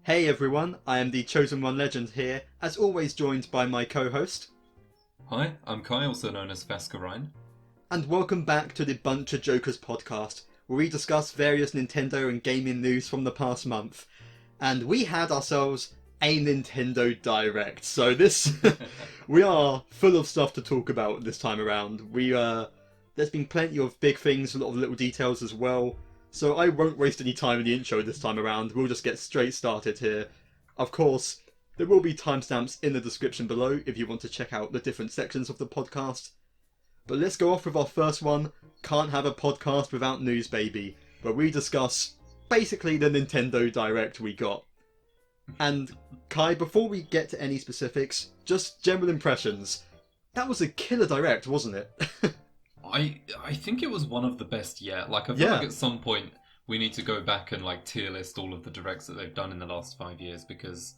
Hey everyone, I am the Chosen One Legend here, as always joined by my co-host. Hi, I'm Kai, also known as Vascarine. And welcome back to the BunchaJokahs podcast, where we discuss various Nintendo and gaming news from the past month. And we had ourselves a Nintendo Direct, so we are full of stuff to talk about this time around. There's been plenty of big things, a lot of little details as well. So I won't waste any time in the intro this time around. We'll just get straight started here. Of course, there will be timestamps in the description below if you want to check out the different sections of the podcast. But let's go off with our first one, Can't Have a Podcast Without News Baby, where we discuss basically the Nintendo Direct we got. And Kai, before we get to any specifics, just general impressions. That was a killer Direct, wasn't it? I think it was one of the best yet. I feel like at some point we need to go back and tier list all of the directs that they've done in the last 5 years because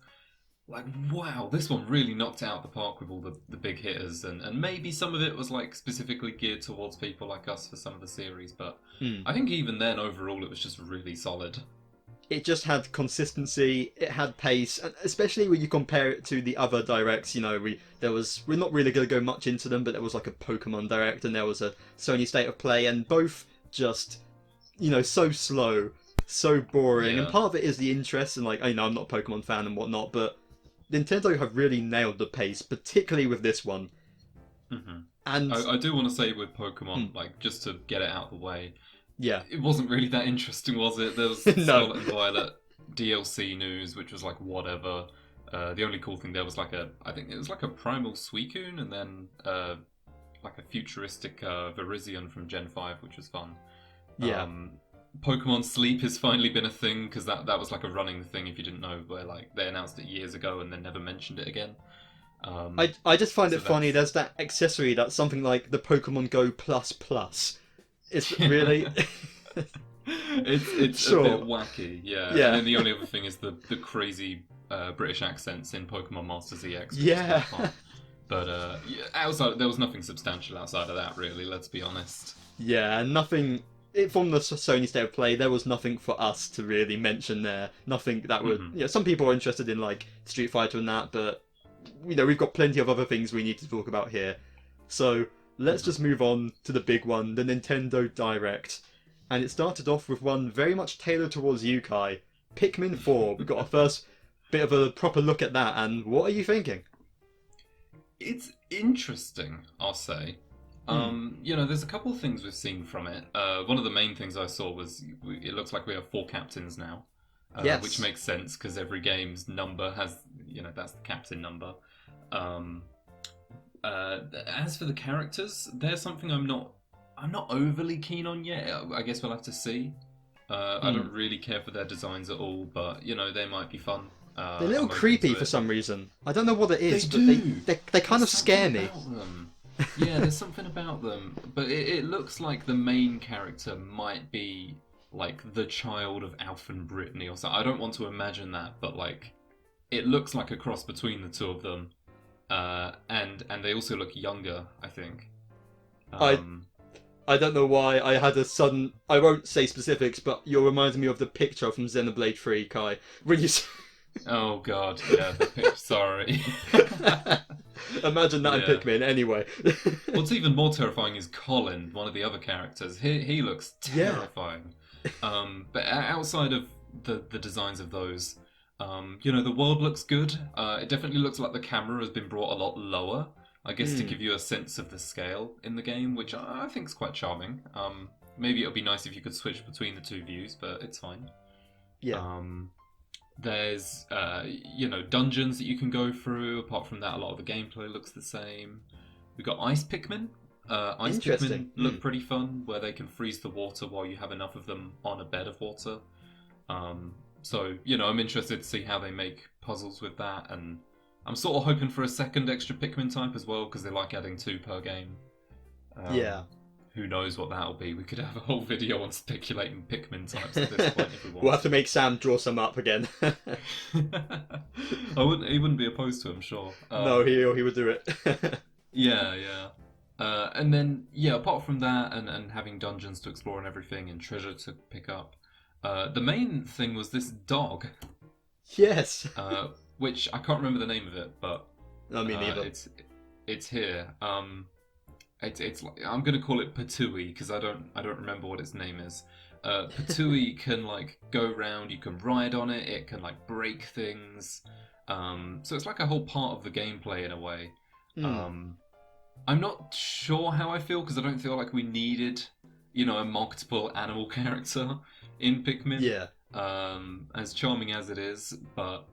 wow, this one really knocked it out the park with all the big hitters, and maybe some of it was specifically geared towards people like us for some of the series, but I think even then overall it was just really solid. It just had consistency, it had pace, and especially when you compare it to the other directs, we're not really going to go much into them, but there was a Pokemon Direct and there was a Sony State of Play, and both just, so slow, so boring, and part of it is the interest, and I'm not a Pokemon fan and whatnot, but Nintendo have really nailed the pace, particularly with this one. Mm-hmm. And I do want to say with Pokemon, just to get it out of the way, yeah, it wasn't really that interesting, was it? There was no. Scarlet and Violet DLC news, which was whatever. The only cool thing there was I think it was a Primal Suicune, and then a futuristic Virizion from Gen 5, which was fun. Yeah. Pokemon Sleep has finally been a thing, because that was a running thing, if you didn't know, where they announced it years ago and then never mentioned it again. I just find it funny, there's that accessory that's something like the Pokemon Go Plus Plus. It's really... it's sure. A bit wacky, yeah. And then the only other thing is the crazy British accents in Pokemon Masters EX. Yeah. But outside, there was nothing substantial outside of that, really, let's be honest. Yeah, nothing... From the Sony State of Play, there was nothing for us to really mention there. Nothing that would... Mm-hmm. Some people are interested in Street Fighter and that, but we've got plenty of other things we need to talk about here. So let's just move on to the big one, the Nintendo Direct. And it started off with one very much tailored towards you, Kai. Pikmin 4. We've got our first bit of a proper look at that, and what are you thinking? It's interesting, I'll say. There's a couple of things we've seen from it. One of the main things I saw was it looks like we have 4 captains now. Yes. Which makes sense because every game's number has, that's the captain number. As for the characters, there's something I'm not overly keen on yet. I guess we'll have to see. I don't really care for their designs at all, but they might be fun. They're a little creepy for some reason. I don't know what it is, they kind of scare me. Yeah, there's something about them, but it looks like the main character might be the child of Alf and Brittany or something. I don't want to imagine that, but it looks like a cross between the two of them, and they also look younger, I think. I don't know why I had a sudden... I won't say specifics, but you're reminding me of the picture from Xenoblade 3, Kai. When you... Oh god, yeah, sorry. Imagine that in Pikmin, anyway. What's even more terrifying is Colin, one of the other characters. He looks terrifying. But outside of the designs of those, the world looks good. It definitely looks like the camera has been brought a lot lower, I guess, to give you a sense of the scale in the game, which I think is quite charming. Maybe it would be nice if you could switch between the two views, but it's fine. Yeah. There's, dungeons that you can go through. Apart from that, a lot of the gameplay looks the same. We've got Ice Pikmin. Ice Pikmin look pretty fun, where they can freeze the water while you have enough of them on a bed of water. So, I'm interested to see how they make puzzles with that, and I'm sort of hoping for a second extra Pikmin type as well, because they like adding 2 per game. Who knows what that'll be? We could have a whole video on speculating Pikmin types at this point if we want. We'll have to make Sam draw some up again. He wouldn't be opposed to it, I'm sure. No, he would do it. Yeah. And then, apart from that, and having dungeons to explore and everything, and treasure to pick up, the main thing was this dog. Yes. which I can't remember the name of it, but I mean, neither. it's here. It's like, I'm gonna call it Patui because I don't remember what its name is. Patui can like go round. You can ride on it. It can like break things. So it's like a whole part of the gameplay in a way. I'm not sure how I feel because I don't feel like we needed, a multiple animal character in Pikmin. Yeah. As charming as it is, but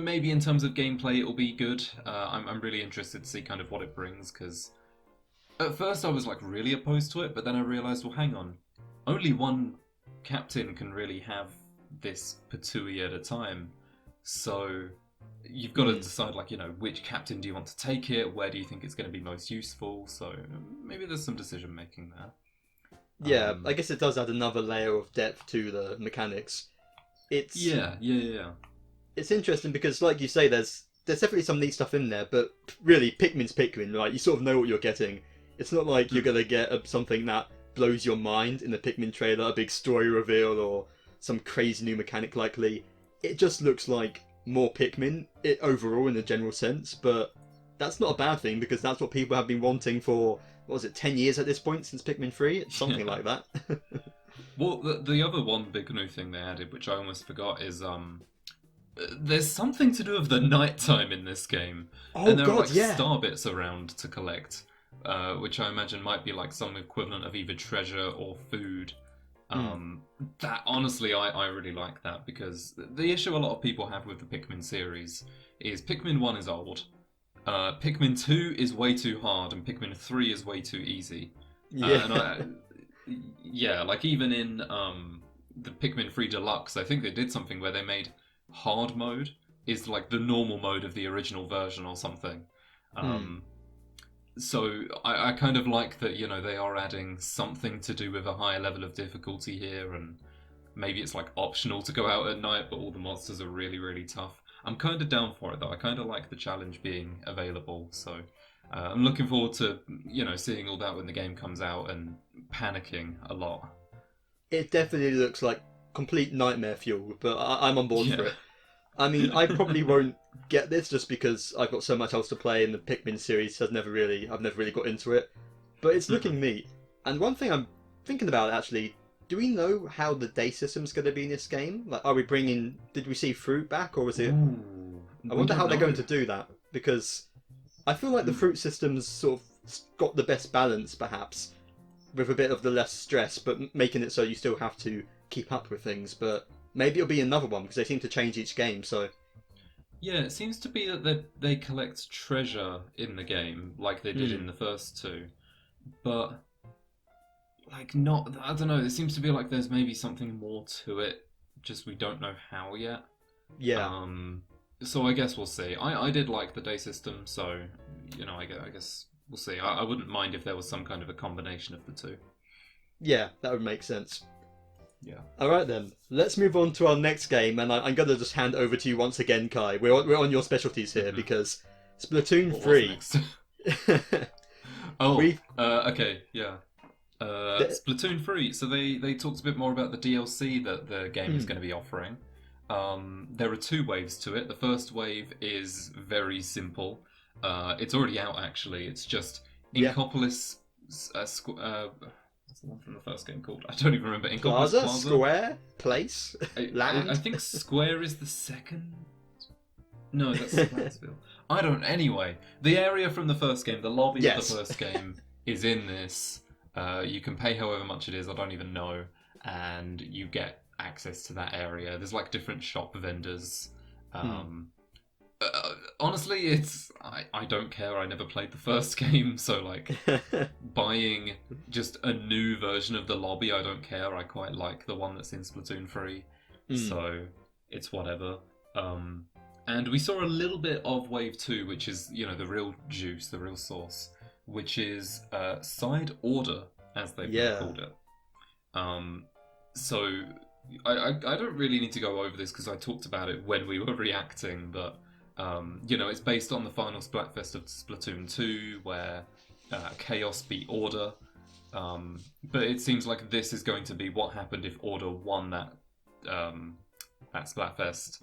maybe in terms of gameplay it'll be good. I'm really interested to see kind of what it brings because at first I was like really opposed to it, but then I realised, well, hang on, only one captain can really have this Patui at a time, so you've got to decide, like, which captain do you want to take it, where do you think it's going to be most useful, so maybe there's some decision making there. Yeah, I guess it does add another layer of depth to the mechanics. It's It's interesting because, like you say, there's definitely some neat stuff in there, but really, Pikmin's Pikmin, right? You sort of know what you're getting. It's not like you're gonna get something that blows your mind in the Pikmin trailer, a big story reveal, or some crazy new mechanic likely. It just looks like more Pikmin, overall in a general sense, but that's not a bad thing because that's what people have been wanting for, what was it, 10 years at this point since Pikmin 3? It's something like that. Well, the other one big new thing they added, which I almost forgot, is there's something to do with the nighttime in this game. Oh, and there God, are like yeah. star bits around to collect, which I imagine might be like some equivalent of either treasure or food. That honestly, I really like that because the issue a lot of people have with the Pikmin series is Pikmin 1 is old, Pikmin 2 is way too hard, and Pikmin 3 is way too easy. Yeah. Like even in the Pikmin 3 Deluxe, I think they did something where they made hard mode is like the normal mode of the original version or something. So I kind of like that, they are adding something to do with a higher level of difficulty here, and maybe it's like optional to go out at night, but all the monsters are really, really tough. I'm kind of down for it though. I kind of like the challenge being available, so I'm looking forward to, seeing all that when the game comes out and panicking a lot. It definitely looks like complete nightmare fuel, but I'm on board for it. I mean, I probably won't get this just because I've got so much else to play, and the Pikmin series I've never really got into it. But it's looking neat. And one thing I'm thinking about actually, do we know how the day system's going to be in this game? Like, did we see fruit back, or was it? I wonder how they're going to do that because I feel like the fruit system's sort of got the best balance, perhaps, with a bit of the less stress, but making it so you still have to keep up with things. But maybe it'll be another one because they seem to change each game. So yeah, it seems to be that they collect treasure in the game like they did in the first two, but like not. I don't know. It seems to be like there's maybe something more to it. Just we don't know how yet. Yeah. So I guess we'll see. I did like the day system, so I guess we'll see. I wouldn't mind if there was some kind of a combination of the two. Yeah, that would make sense. Yeah. All right then, let's move on to our next game, and I'm going to just hand over to you once again, Kai. We're on your specialties here because Splatoon 3. Okay, yeah. Splatoon 3. So they talked a bit more about the DLC that the game is going to be offering. There are two waves to it. The first wave is very simple. It's already out actually. It's just Inkopolis. What's the one from the first game called? I don't even remember. Inkopolis Plaza? Square? Place? Land? I think Square is the second. No, that's Splatsville. I don't. Anyway, the area from the first game, the lobby of the first game, is in this. You can pay however much it is. I don't even know, and you get access to that area. There's like different shop vendors. Honestly, I don't care. I never played the first game, so like buying just a new version of the lobby, I don't care. I quite like the one that's in Splatoon 3, so it's whatever. And we saw a little bit of Wave 2, which is, the real juice, the real sauce, which is Side Order, as they've called it. So I don't really need to go over this because I talked about it when we were reacting, but it's based on the final Splatfest of Splatoon 2, where Chaos beat Order. But it seems like this is going to be what happened if Order won that Splatfest.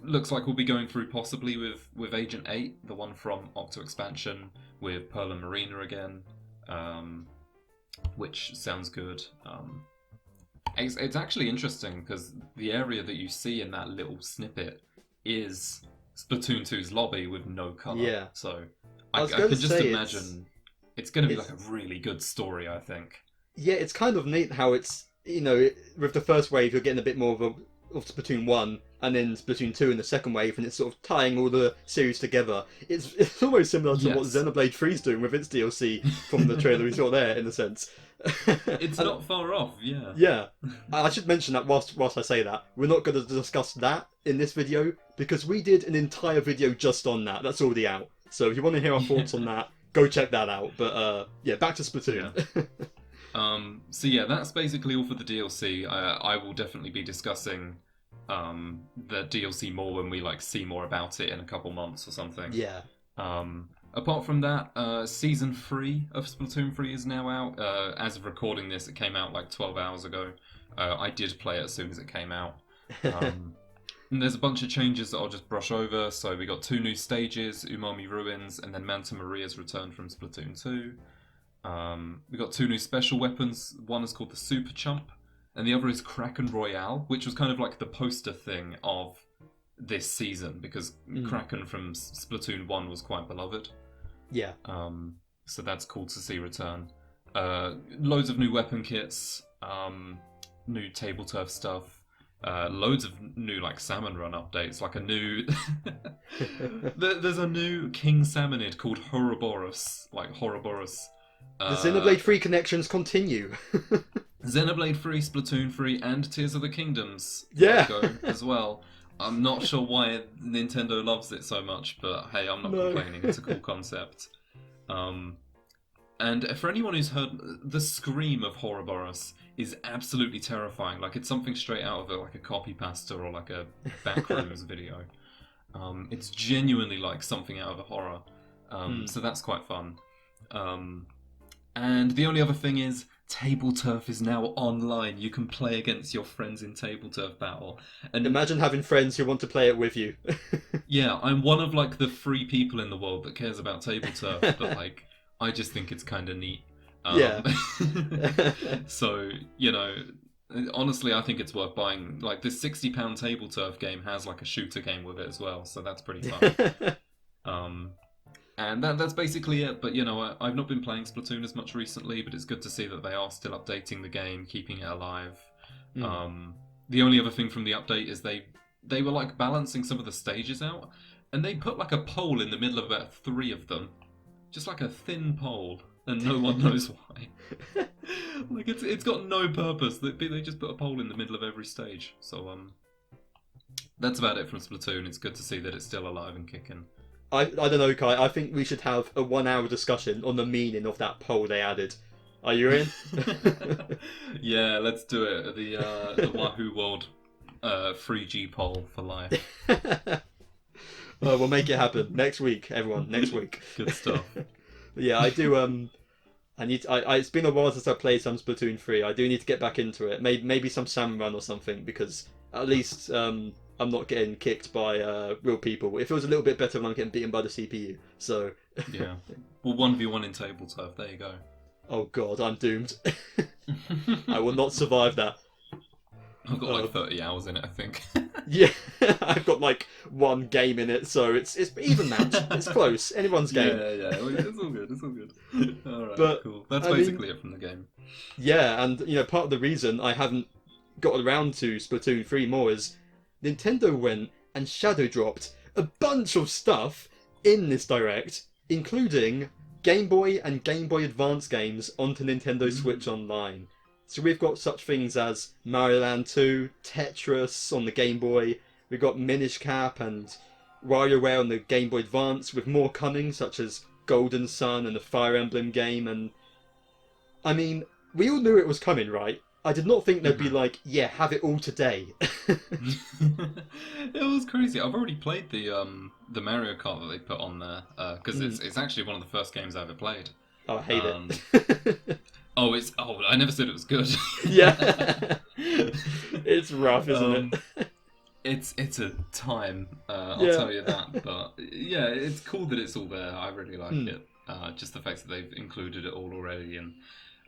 Looks like we'll be going through possibly with Agent 8, the one from Octo Expansion, with Pearl and Marina again, which sounds good. It's actually interesting because the area that you see in that little snippet is Splatoon 2's lobby with no colour. Yeah. So I can just imagine it's going to be like a really good story, I think. Yeah, it's kind of neat how it's, with the first wave you're getting a bit more of Splatoon 1 and then Splatoon 2 in the second wave, and it's sort of tying all the series together. It's almost similar to what Xenoblade 3 is doing with its DLC from the trailer we saw there, in a sense. It's not far off, yeah. Yeah. I should mention that whilst I say that, we're not going to discuss that in this video, because we did an entire video just on that. That's already out. So if you want to hear our thoughts on that, go check that out. But back to Splatoon. Yeah. That's basically all for the DLC. I will definitely be discussing the DLC more when we see more about it in a couple months or something. Yeah. Apart from that, Season 3 of Splatoon 3 is now out. As of recording this, it came out 12 hours ago. I did play it as soon as it came out. And there's a bunch of changes that I'll just brush over. So we got 2 new stages, Umami Ruins, and then Manta Maria's return from Splatoon 2. We got 2 new special weapons. One is called the Super Chump, and the other is Kraken Royale, which was kind of like the poster thing of this season, because Kraken from Splatoon 1 was quite beloved. Yeah. So that's cool to see return. Loads of new weapon kits, new table turf stuff, loads of new salmon run updates, a new there's a new king salmonid called Ouroboros, Ouroboros. The Xenoblade 3 connections continue. Xenoblade 3, Splatoon 3, and Tears of the Kingdoms go as well. I'm not sure why Nintendo loves it so much, but hey, I'm not complaining. It's a cool concept. And for anyone who's heard, the scream of Ouroboros is absolutely terrifying. It's something straight out of a copy pasta or a Backrooms video. It's genuinely something out of a horror. So that's quite fun. And the only other thing is, Table Turf is now online. You can play against your friends in Table Turf Battle. And imagine having friends who want to play it with you. Yeah, I'm one of the 3 people in the world that cares about Table Turf, but I just think it's kind of neat. Yeah. So, honestly, I think it's worth buying. This £60 Table Turf game has a shooter game with it as well, so that's pretty fun. And that's basically it. But I've not been playing Splatoon as much recently, but it's good to see that they are still updating the game, keeping it alive. The only other thing from the update is they were balancing some of the stages out, and they put a pole in the middle of about 3 of them, just a thin pole, and no one knows why. It's got no purpose. They just put a pole in the middle of every stage. So that's about it from Splatoon. It's good to see that it's still alive and kicking. I don't know, Kai. I think we should have a 1-hour discussion on the meaning of that poll they added. Are you in? Yeah, let's do it. The Wahoo World 3G poll for life. Well, we'll make it happen next week, everyone. Next week. Good stuff. Yeah, I do. It's been a while since I played some Splatoon 3. I do need to get back into it. Maybe some Salmon Run or something, because at least I'm not getting kicked by real people. It feels a little bit better when I'm getting beaten by the CPU. So yeah. Well, 1v1 in Table Turf. There you go. Oh god, I'm doomed. I will not survive that. I've got 30 hours in it, I think. Yeah, I've got 1 game in it, so it's even match. It's close. Anyone's game. Yeah. It's all good. It's all good. All right, cool. That's basically it from the game. Yeah, and part of the reason I haven't got around to Splatoon 3 more is Nintendo went and shadow dropped a bunch of stuff in this Direct, including Game Boy and Game Boy Advance games onto Nintendo Switch Online. So we've got such things as Mario Land 2, Tetris on the Game Boy, we've got Minish Cap and WarioWare on the Game Boy Advance, with more coming, such as Golden Sun and the Fire Emblem game. And I mean, we all knew it was coming, right? I did not think they'd be have it all today. It was crazy. I've already played the Mario Kart that they put on there, because it's actually one of the first games I ever played. Oh, I hate it. I never said it was good. Yeah. It's rough, isn't it? It's a time, I'll Yeah. tell you that. But yeah, it's cool that it's all there. I really like Hmm. it. Just the fact that they've included it all already. And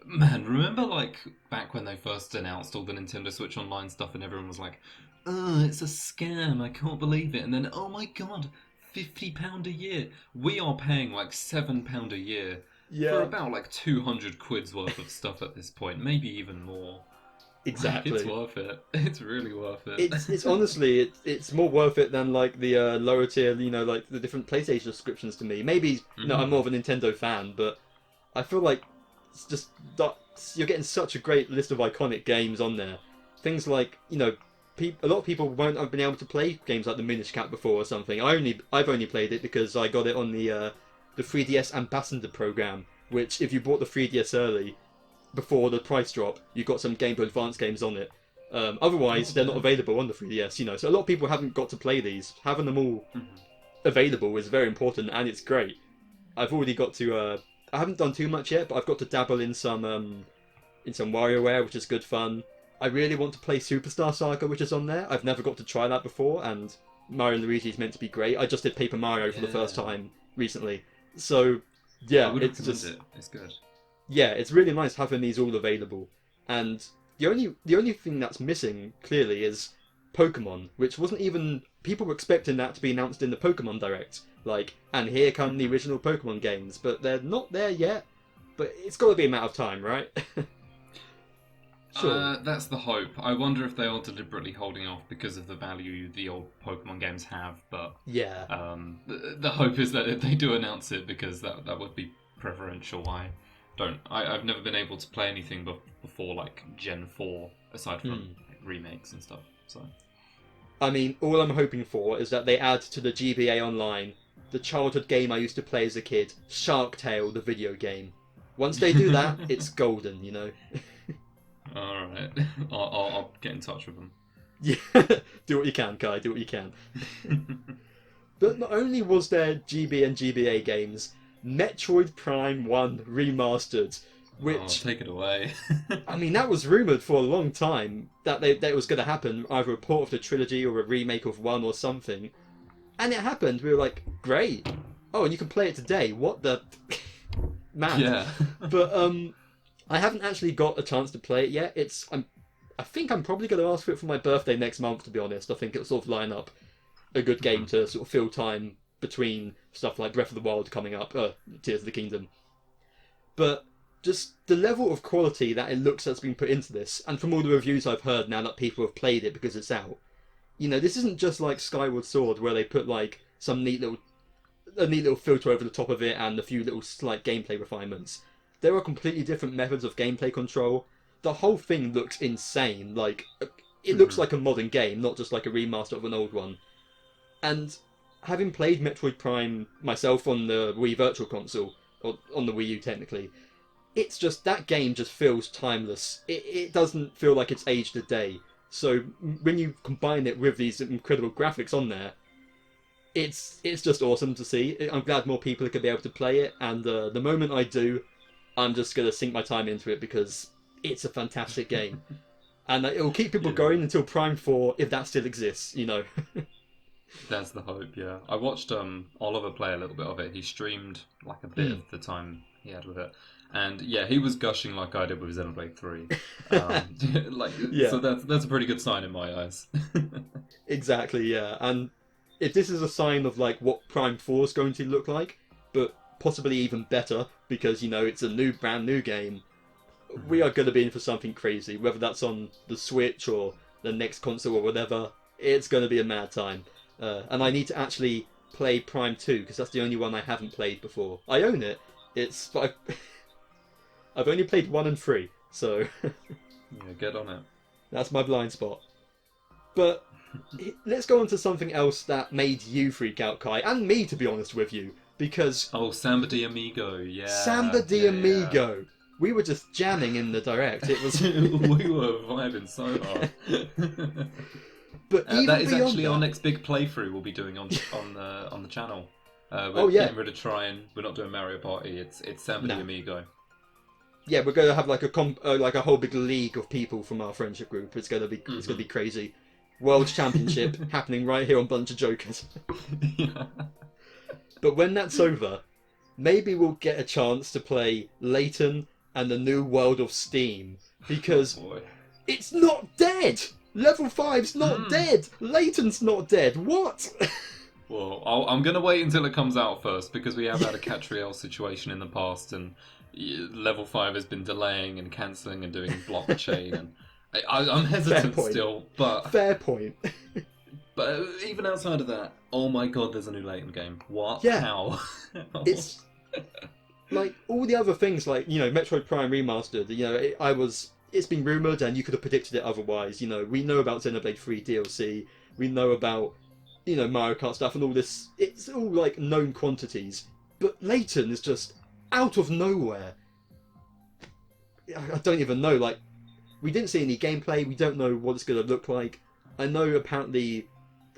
man, remember like back when they first announced all the Nintendo Switch Online stuff, and everyone was like, "Oh, it's a scam! I can't believe it!" And then, oh my god, £50 a year. We are paying like £7 a year for Yeah. about like 200 quid's worth of stuff at this point, maybe even more. Like, it's Exactly. worth it. It's really worth it. It's honestly it's more worth it than like the lower tier, like the different PlayStation subscriptions to me. Maybe I'm more Mm. of a Nintendo fan, but I feel like it's just that you're getting such a great list of iconic games on there. Things like a lot of people won't have been able to play games like the Minish Cap before or something. I've only played it because I got it on the 3DS Ambassador program, which if you bought the 3DS early before the price drop, you got some Game Boy Advance games on it. Oh Otherwise, they're not damn. available on the 3DS, So a lot of people haven't got to play these. Having them all Mhm. available is very important, and it's great. I've already got to. I haven't done too much yet, but I've got to dabble in some WarioWare, which is good fun. I really want to play Superstar Saga, which is on there. I've never got to try that before, and Mario and Luigi is meant to be great. I just did Paper Mario for the first Yeah. time recently, so I yeah, would it's recommend just it. It's good. yeah, it's really nice having these all available. And the only thing that's missing clearly is Pokemon, which wasn't even people were expecting that to be announced in the Pokemon Direct. Like, and here come the Mhm. original Pokemon games, but they're not there yet. But it's got to be a matter of time, right? Surely. That's the hope. I wonder if they are deliberately holding off because of the value the old Pokemon games have. But Yeah. the hope is that if they do announce it, because that would be preferential. I've never been able to play anything before like Gen 4, aside from Hmm. like, remakes and stuff. So I mean, all I'm hoping for is that they add to the GBA Online the childhood game I used to play as a kid, Shark Tale, the video game. Once they do that, it's golden. all right, I'll get in touch with them. Yeah, do what you can, Kai. Do what you can. But not only was there GB and GBA games, Metroid Prime 1 Remastered, Oh, which, take it away. I mean, that was rumoured for a long time that that it was going to happen, either a port of the trilogy or a remake of 1 or something. And it happened. We were like, great. Oh, and you can play it today. What the... Mad. Yeah. But I haven't actually got a chance to play it yet. I think I'm probably going to ask for it for my birthday next month, to be honest. I think it'll sort of line up a good game to sort of fill time between stuff like Breath of the Wild coming up, Tears of the Kingdom. But just the level of quality that it looks that's been put into this, and from all the reviews I've heard now that people have played it because it's out, this isn't just like Skyward Sword where they put like a neat little filter over the top of it and a few little slight gameplay refinements. There are completely different methods of gameplay control. The whole thing looks insane. Like it looks like a modern game, not just like a remaster of an old one. And having played Metroid Prime myself on the Wii Virtual Console, or on the Wii U technically, it's just that game just feels timeless. It doesn't feel like it's aged a day. So when you combine it with these incredible graphics on there, it's just awesome to see. I'm glad more people are gonna be able to play it, and the moment I do, I'm just gonna sink my time into it because it's a fantastic game, and it will keep people Yeah. going until Prime 4 if that still exists. That's the hope, yeah. I watched Oliver play a little bit of it. He streamed like a bit of the time he had with it. And yeah, he was gushing like I did with Xenoblade 3. Like Yeah, so that's a pretty good sign in my eyes. exactly. Yeah, and if this is a sign of like what Prime 4 is going to look like, but possibly even better because it's a brand new game, we are going to be in for something crazy. Whether that's on the Switch or the next console or whatever, it's going to be a mad time. And I need to actually play Prime 2 because that's the only one I haven't played before. I own it. But I've only played 1 and 3, so Yeah, get on it. that's my blind spot. But let's go on to something else that made you freak out, Kai, and me, to be honest with you, because Oh, Samba de Amigo, yeah. Samba de Yeah. Amigo. We were just jamming in the direct. It was, We were vibing so hard. but even That is beyond actually our that, next big playthrough we'll be doing on the channel. oh We're yeah, getting rid of Trine. We're not doing Mario Party. It's Samba de no, Amigo. yeah, we're going to have like a whole big league of people from our friendship group. It's going to be crazy. World Championship happening right here on BunchaJokahs. Yeah. But when that's over, maybe we'll get a chance to play Layton and the new world of Steam, because Oh boy. it's not dead! Level 5's not dead! Layton's not dead! What? Well, I'm going to wait until it comes out first, because we have had a Catriel situation in the past, and level 5 has been delaying and cancelling and doing blockchain, and I'm hesitant still, but... Fair point. But even outside of that, oh my god, there's a new Layton game. What? Yeah. How? It's... like, all the other things, like, you know, Metroid Prime Remastered, you know, it's been rumoured and you could have predicted it otherwise, you know, we know about Xenoblade 3 DLC, we know about, you know, Mario Kart stuff and all this, it's all, like, known quantities, but Layton is just out of nowhere. I don't even know, like, we didn't see any gameplay, we don't know what it's going to look like. I know apparently,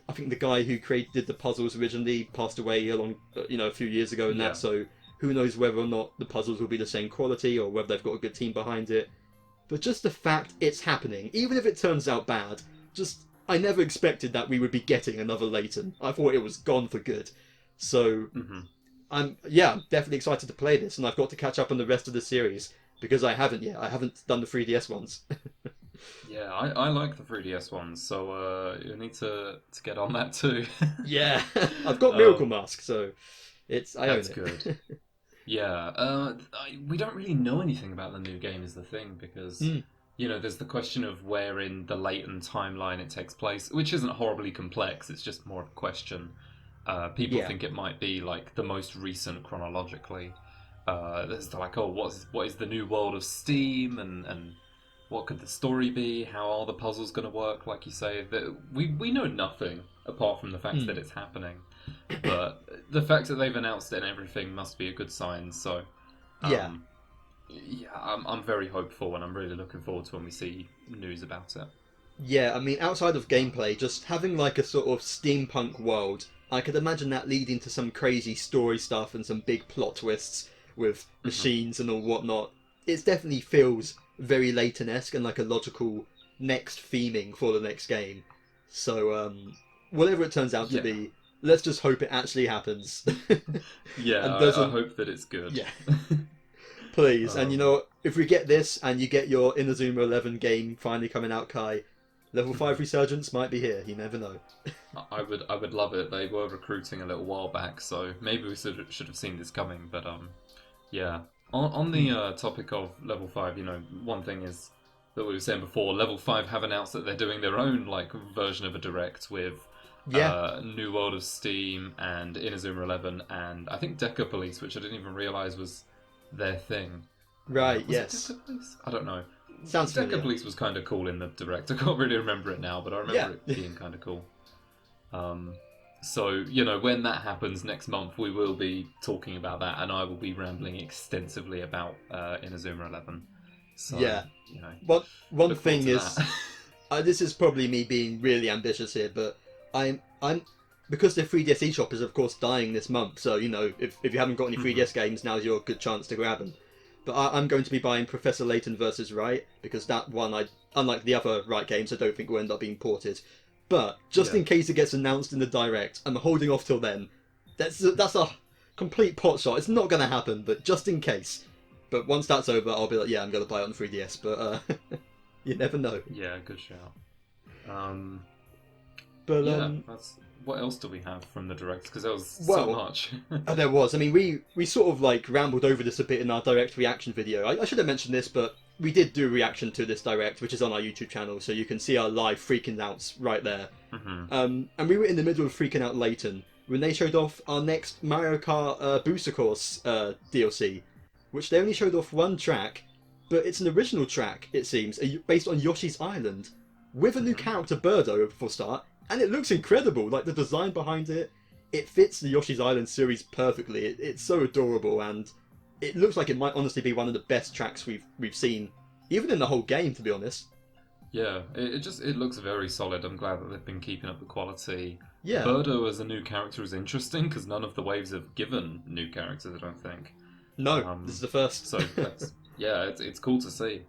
I think the guy who did the puzzles originally passed away a few years ago and that, so who knows whether or not the puzzles will be the same quality or whether they've got a good team behind it. But just the fact it's happening, even if it turns out bad, I never expected that we would be getting another Layton. I thought it was gone for good. So, I'm definitely excited to play this, and I've got to catch up on the rest of the series, because I haven't yet. I haven't done the 3DS ones. Yeah, I like the 3DS ones, so you need to get on that too. Yeah, I've got Miracle Mask, so I own it. That's good. Yeah, we don't really know anything about the new game is the thing, because, you know, there's the question of where in the Layton timeline it takes place, which isn't horribly complex, it's just more of a question. People think it might be, like, the most recent chronologically. There's like, oh, what is the new world of Steam, and what could the story be? How are the puzzles going to work? Like you say, that we know nothing apart from the fact that it's happening. But the fact that they've announced it and everything must be a good sign. So, I'm very hopeful, and I'm really looking forward to when we see news about it. Yeah, I mean, outside of gameplay, just having like a sort of steampunk world, I could imagine that leading to some crazy story stuff and some big plot twists with machines and all whatnot. It definitely feels very Layton-esque and like a logical next theming for the next game. So, whatever it turns out to be, let's just hope it actually happens. I hope that it's good. Yeah. Please. And you know what? If we get this and you get your Inazuma 11 game finally coming out, Kai, Level 5 Resurgence might be here. You never know. I would love it. They were recruiting a little while back, so maybe we should have seen this coming. But yeah. On the topic of Level 5, you know, one thing is that we were saying before, Level 5 have announced that they're doing their own like version of a direct with New World of Steam and Inazuma 11 and I think Deca Police, which I didn't even realise was their thing. Right, was yes. it Deca Police? I don't know. Sounds familiar. Deca Police was kind of cool in the direct. I can't really remember it now, but I remember it being kind of cool. So, you know, when that happens next month, we will be talking about that, and I will be rambling extensively about Inazuma 11. So, you know, one thing is, this is probably me being really ambitious here, but I'm because the 3DS eShop is of course dying this month. So you know, if you haven't got any 3DS games, now's your good chance to grab them. But I'm going to be buying Professor Layton versus Wright, because that one, unlike the other Wright games, I don't think will end up being ported. But just in case it gets announced in the Direct, I'm holding off till then. That's a complete pot shot. It's not going to happen, but just in case. But once that's over, I'll be like, yeah, I'm going to buy it on 3DS. But you never know. Yeah, good shout. What else do we have from the Direct? Because there was so much. There was. I mean, we sort of like rambled over this a bit in our Direct reaction video. I should have mentioned this, but we did do a reaction to this Direct, which is on our YouTube channel, so you can see our live freaking outs right there. And we were in the middle of freaking out Layton when they showed off our next Mario Kart Booster Course DLC, which they only showed off one track, but it's an original track, it seems, based on Yoshi's Island, with a new character, Birdo, for start. And it looks incredible, like the design behind it. It fits the Yoshi's Island series perfectly. It's so adorable, and it looks like it might honestly be one of the best tracks we've seen, even in the whole game, to be honest. Yeah, it looks very solid. I'm glad that they've been keeping up the quality. Yeah. Birdo as a new character is interesting, because none of the waves have given new characters, I don't think. No, this is the first. So, it's cool to see.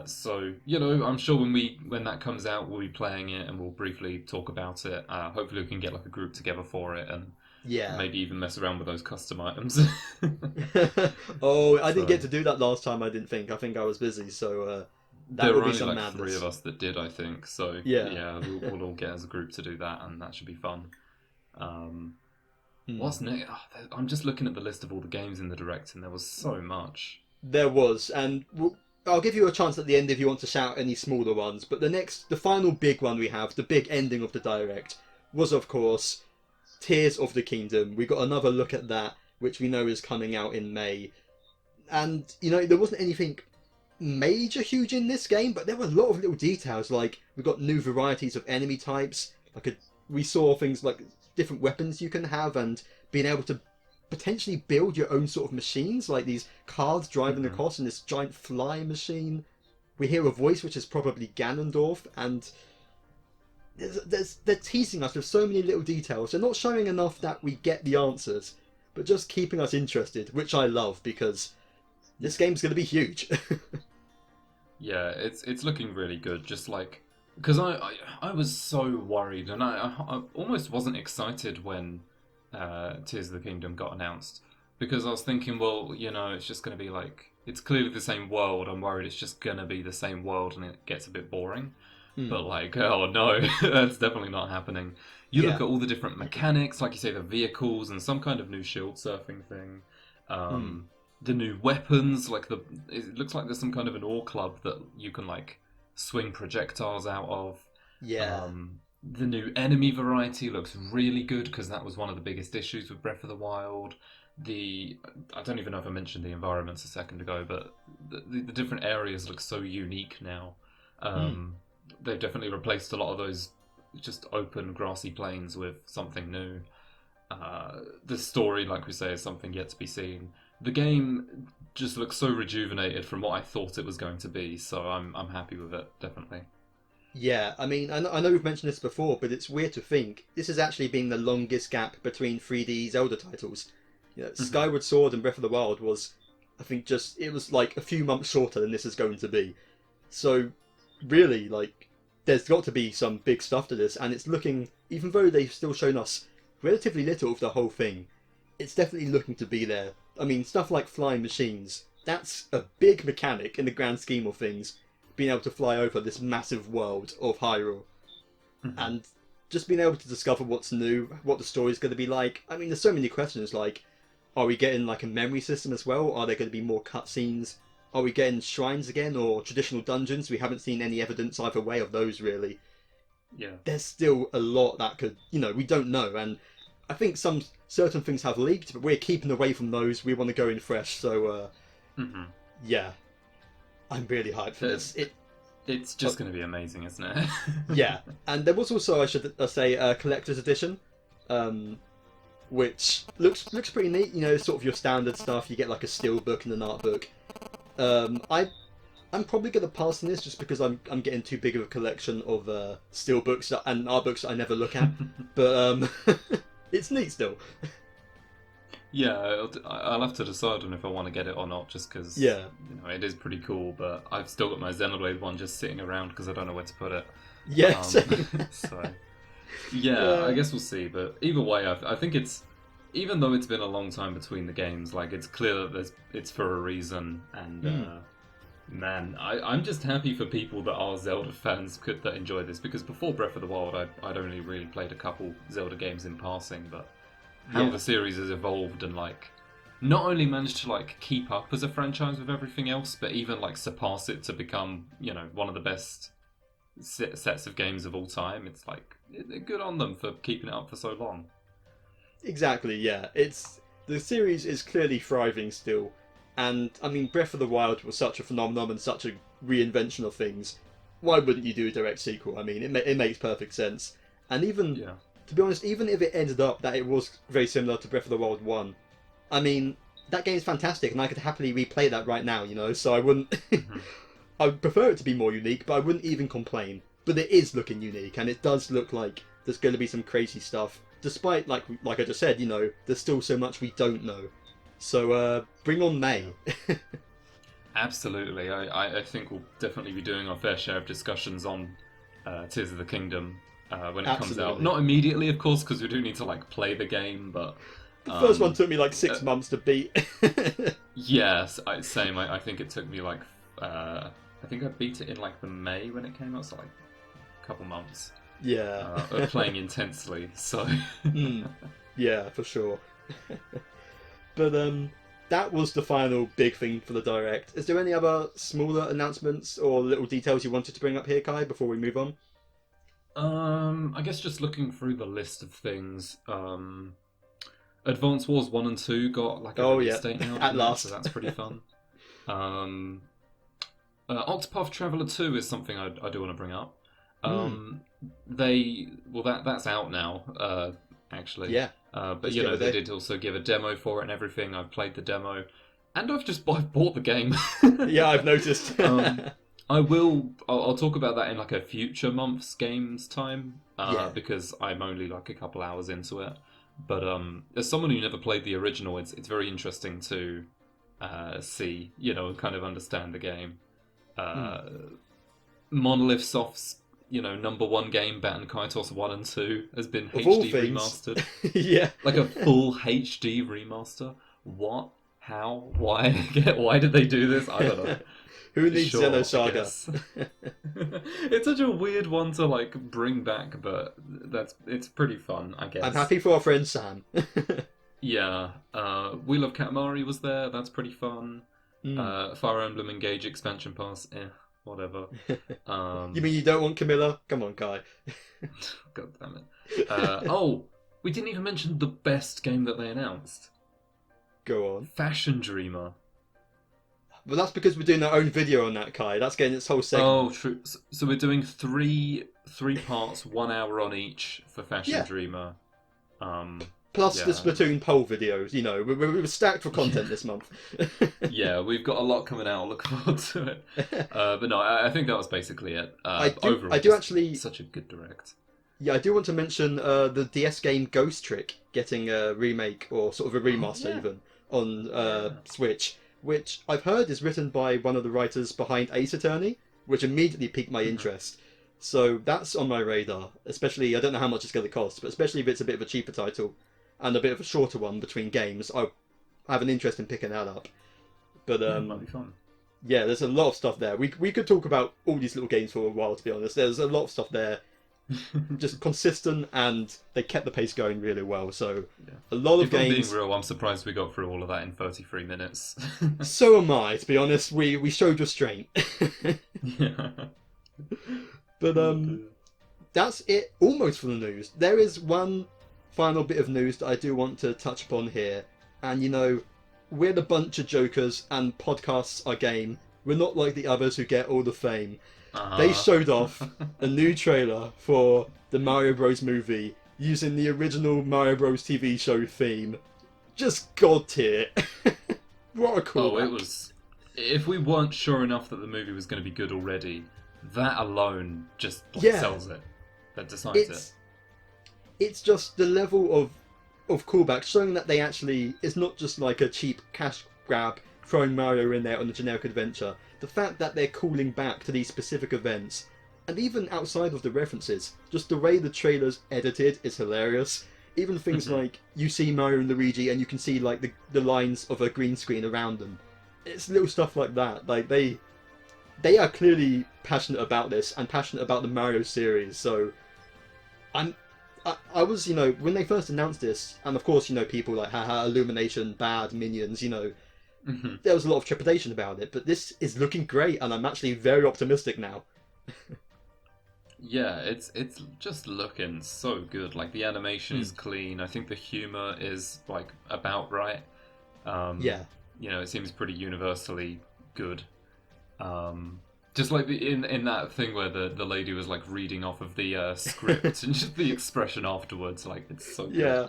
So, you know, I'm sure when that comes out, we'll be playing it and we'll briefly talk about it. Hopefully we can get like a group together for it and Yeah. maybe even mess around with those custom items. Oh, I didn't get So to do that last time. I didn't think. I think I was busy. So that there will were be only some like three of madness. us that did, I think. So Yeah. yeah, we'll all get as a group to do that, and that should be fun. Um, Hmm. what's next? I'm just looking at the list of all the games in the direct, and there was so much. There was, and I'll give you a chance at the end if you want to shout any smaller ones. But the final big one we have, the big ending of the direct, was of course Tears of the Kingdom. We got another look at that, which we know is coming out in May. And there wasn't anything major huge in this game, but there were a lot of little details. Like we got new varieties of enemy types. We saw things like different weapons you can have, and being able to potentially build your own sort of machines, like these cards driving Hmm. across in this giant fly machine. We hear a voice which is probably Ganondorf, and they're teasing us with so many little details. They're not showing enough that we get the answers, but just keeping us interested, which I love because this game's going to be huge. Yeah, it's looking really good. Just like because I was so worried, and I almost wasn't excited when Tears of the Kingdom got announced because I was thinking, well, you know, it's just going to be like it's clearly the same world. I'm worried it's just going to be the same world, and it gets a bit boring. Hmm. But like, oh no, that's definitely not happening. You look Yeah. at all the different mechanics, like you say, the vehicles and some kind of new shield surfing thing. Hmm. Um, the new weapons, it looks like there's some kind of an ore club that you can like swing projectiles out of. Yeah. The new enemy variety looks really good because that was one of the biggest issues with Breath of the Wild. The I don't even know if I mentioned the environments a second ago, but the different areas look so unique now. Hmm. Um, they've definitely replaced a lot of those just open grassy plains with something new. The story, like we say, is something yet to be seen. The game just looks so rejuvenated from what I thought it was going to be, so I'm happy with it, definitely. Yeah, I mean, I know we've mentioned this before, but it's weird to think this has actually been the longest gap between 3D Zelda titles. Hmm. Skyward Sword and Breath of the Wild was, I think, it was like a few months shorter than this is going to be. So, really, like, there's got to be some big stuff to this, and it's looking, even though they've still shown us relatively little of the whole thing, it's definitely looking to be there. I mean, stuff like flying machines, that's a big mechanic in the grand scheme of things, being able to fly over this massive world of Hyrule. Hmm. And just being able to discover what's new, what the story's going to be like. I mean, there's so many questions like, are we getting like a memory system as well? Are there going to be more cutscenes? Are we getting shrines again or traditional dungeons? We haven't seen any evidence either way of those really. Yeah. There's still a lot that could, we don't know. And I think some certain things have leaked, but we're keeping away from those. We want to go in fresh. So, Hmm. yeah, I'm really hyped for this. It's Uh, just going to be amazing, isn't it? yeah, and there was also, I should say, a collector's edition, um, which looks pretty neat. Sort of your standard stuff. You get like a steel book and an art book. I'm probably gonna pass on this just because I'm getting too big of a collection of steel books and art books that I never look at. But it's neat still. Yeah, I'll have to decide on if I want to get it or not, just because Yeah, it is pretty cool. But I've still got my Xenoblade one just sitting around because I don't know where to put it. yeah, Um, same. so yeah, I uh, guess we'll see. But either way, I think it's even though it's been a long time between the games, like it's clear that it's for a reason. And hmm, man, I'm just happy for people that are Zelda fans that enjoy this because before Breath of the Wild, I'd only really played a couple Zelda games in passing, but how yeah, the series has evolved and like not only managed to like keep up as a franchise with everything else, but even like surpass it to become one of the best sets of games of all time. It's like good on them for keeping it up for so long. exactly. Yeah, the series is clearly thriving still, and I mean, Breath of the Wild was such a phenomenon and such a reinvention of things. Why wouldn't you do a direct sequel? I mean, it makes perfect sense. And even, Yeah. to be honest, even if it ended up that it was very similar to Breath of the Wild 1, I mean, that game's fantastic and I could happily replay that right now, so I wouldn't. Hmm. I would prefer it to be more unique, but I wouldn't even complain. But it is looking unique and it does look like there's going to be some crazy stuff. Despite, like I just said, there's still so much we don't know. So, bring on Yeah. May. Absolutely. I think we'll definitely be doing our fair share of discussions on Tears of the Kingdom when it comes out. Not immediately, of course, because we do need to like play the game, but the first one took me like 6 months to beat. Yes, same. I think it took me like I think I beat it in like the May when it came out, so like a couple months. Yeah, of playing intensely. So yeah, for sure. But that was the final big thing for the Direct. Is there any other smaller announcements or little details you wanted to bring up here, Kai, before we move on? I guess just looking through the list of things. Advance Wars 1 and 2 got like a release date now, at last. So that's pretty fun. Octopath Traveler 2 is something I do want to bring up. That's out now, actually. Yeah. But you know, they did also give a demo for it and everything. I've played the demo, and I've bought the game. Yeah, I've noticed. I'll talk about that in like a future month's games time, because I'm only like a couple hours into it. But as someone who never played the original, it's very interesting to see, you know, and kind of understand the game. Monolith Soft's, you know, #1 game, Batten Kaitos 1 and 2, has been HD remastered. Yeah. Like a full HD remaster. What? How? Why? Why did they do this? I don't know. Who needs Xenosaga? It's such a weird one to like bring back, but it's pretty fun, I guess. I'm happy for our friend Sam. Yeah. Wheel of Katamari was there, that's pretty fun. Fire Emblem Engage expansion pass, whatever. You mean you don't want Camilla? Come on, Kai. God damn it. We didn't even mention the best game that they announced. Go on. Fashion Dreamer. But that's because we're doing our own video on that, Kai. That's getting its whole segment. Oh, true. So we're doing three parts, 1 hour on each for Fashion Dreamer. Plus the Splatoon poll videos. You know, we're stacked for content this month. Yeah, we've got a lot coming out. Look forward to it. But no, I think that was basically it. Overall, I do actually such a good Direct. Yeah, I do want to mention the DS game Ghost Trick getting a remake or sort of a remaster even on Switch, which I've heard is written by one of the writers behind Ace Attorney, which immediately piqued my interest. So that's on my radar, especially, I don't know how much it's going to cost, but especially if it's a bit of a cheaper title and a bit of a shorter one between games, I have an interest in picking that up. But might be fun. Yeah, there's a lot of stuff there. We could talk about all these little games for a while, to be honest. There's a lot of stuff there. Just consistent, and they kept the pace going really well. So a lot of games. Being real, I'm surprised we got through all of that in 33 minutes. So am I, to be honest. We showed restraint. Yeah. But that's it almost for the news. There is one final bit of news that I do want to touch upon here, and you know, we're the BunchaJokahs, and podcasts are game. We're not like the others who get all the fame. They showed off a new trailer for the Mario Bros. Movie using the original Mario Bros. TV show theme. Just god tier. What a cool it was. If we weren't sure enough that the movie was going to be good already, that alone just sells it. That decides it. It's just the level of callback, showing that they actually, it's not just like a cheap cash grab throwing Mario in there on a generic adventure. The fact that they're calling back to these specific events, and even outside of the references, just the way the trailer's edited is hilarious. Even things like, you see Mario and Luigi and you can see like the lines of a green screen around them. It's little stuff like that. Like they are clearly passionate about this and passionate about the Mario series. So I was, you know, when they first announced this, and of course, you know, people like, haha, Illumination, bad, Minions, you know, there was a lot of trepidation about it, but this is looking great, and I'm actually very optimistic now. Yeah, it's just looking so good. Like, the animation is clean. I think the humor is like about right. You know, it seems pretty universally good. Just like in that thing where the lady was like reading off of the script and just the expression afterwards, like, it's so good. Yeah,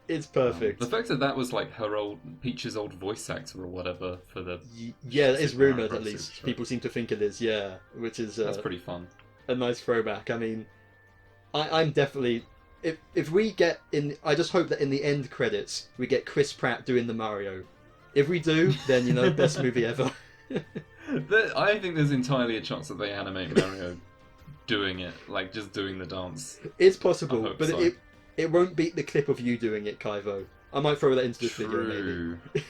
it's perfect. The fact that was like Peach's old voice actor or whatever for the it's rumoured at least. Show. People seem to think it is, which is that's pretty fun. A nice throwback. I mean, I'm definitely, if we get in, I just hope that in the end credits we get Chris Pratt doing the Mario. If we do, then you know, best movie ever. I think there's entirely a chance that they animate Mario doing it, like just doing the dance. It's possible, but so. it won't beat the clip of you doing it, Kaivo. I might throw that into this video, maybe. Do the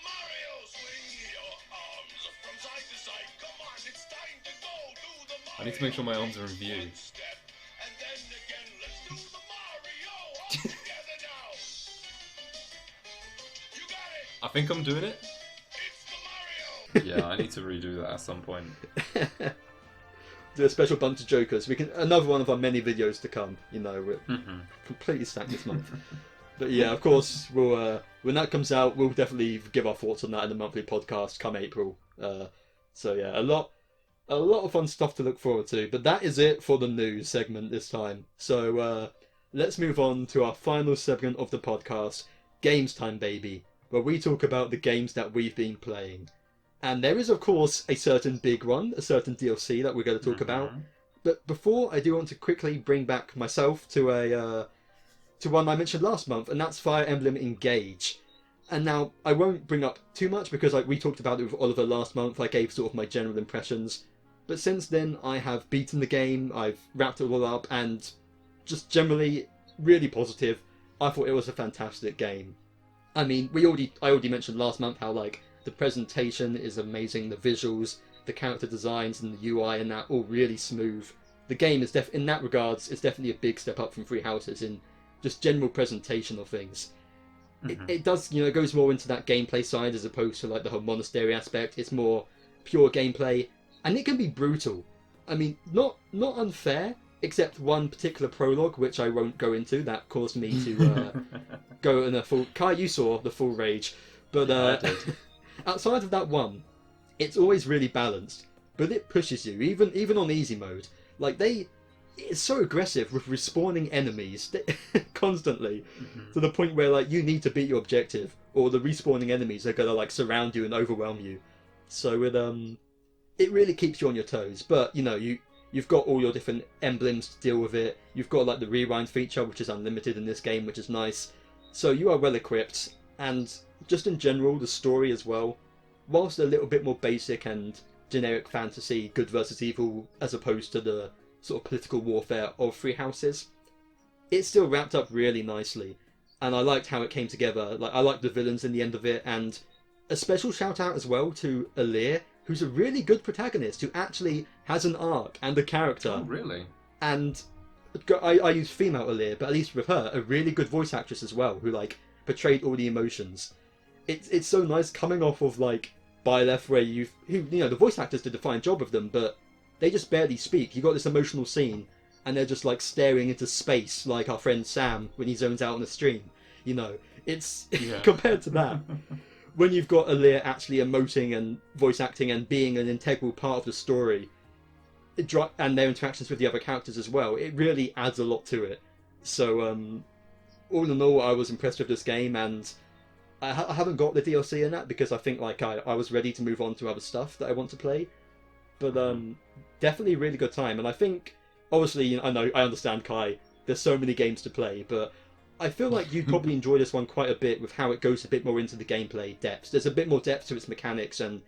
Mario swing, your arms from side to side. Come on, it's time to go. Do the Mario. I need to make sure my arms are in view. One step, and then again, let's do the Mario. All together now. You got it. I think I'm doing it. It's the Mario. Yeah, I need to redo that at some point. Do a special BunchaJokahs. We can another one of our many videos to come. You know, we're Mm-hmm. completely stacked this month. But yeah, of course, we'll when that comes out, we'll definitely give our thoughts on that in the monthly podcast come April. So yeah, a lot of fun stuff to look forward to. But that is it for the news segment this time. So let's move on to our final segment of the podcast, Games Time Baby, where we talk about the games that we've been playing. And there is, of course, a certain big one, a certain DLC that we're going to talk about. But before, I do want to quickly bring back myself to to one I mentioned last month, and that's Fire Emblem Engage. And now, I won't bring up too much because we talked about it with Oliver last month. I gave sort of my general impressions. But since then, I have beaten the game, I've wrapped it all up, and just generally really positive. I thought it was a fantastic game. I mean, I already mentioned last month how, like, the presentation is amazing, the visuals, the character designs and the UI and that all really smooth. The game is in that regards, it's definitely a big step up from Three Houses in just general presentation of things. It does, it goes more into that gameplay side as opposed to like the whole monastery aspect. It's more pure gameplay, and it can be brutal. I mean, not unfair, except one particular prologue, which I won't go into, that caused me to go in a full... Kai, you saw the full rage. But I did. Outside of that one, it's always really balanced, but it pushes you, even on easy mode. Like, it's so aggressive with respawning enemies constantly, to the point where, like, you need to beat your objective, or the respawning enemies are gonna, like, surround you and overwhelm you. So it really keeps you on your toes, but, you've got all your different emblems to deal with it. You've got, like, the rewind feature, which is unlimited in this game, which is nice. So you are well equipped, and just in general, the story as well, whilst a little bit more basic and generic fantasy, good versus evil, as opposed to the sort of political warfare of Three Houses, it's still wrapped up really nicely. And I liked how it came together. Like, I liked the villains in the end of it, and a special shout out as well to Alir, who's a really good protagonist, who actually has an arc and a character. Oh, really? And I use female Alir, but at least with her, a really good voice actress as well, who, like, portrayed all the emotions. It's so nice coming off of, like, Byleth, where the voice actors did a fine job of them, but they just barely speak. You got this emotional scene, and they're just, like, staring into space, like our friend Sam when he zones out on a stream. It's compared to that. When you've got Alir actually emoting and voice acting and being an integral part of the story, and their interactions with the other characters as well, it really adds a lot to it. So, all in all, I was impressed with this game, and I haven't got the DLC in that because I think like I was ready to move on to other stuff that I want to play. But definitely a really good time, and I think, obviously, I understand, Kai, there's so many games to play, but I feel like you'd probably enjoy this one quite a bit with how it goes a bit more into the gameplay depths. There's a bit more depth to its mechanics, and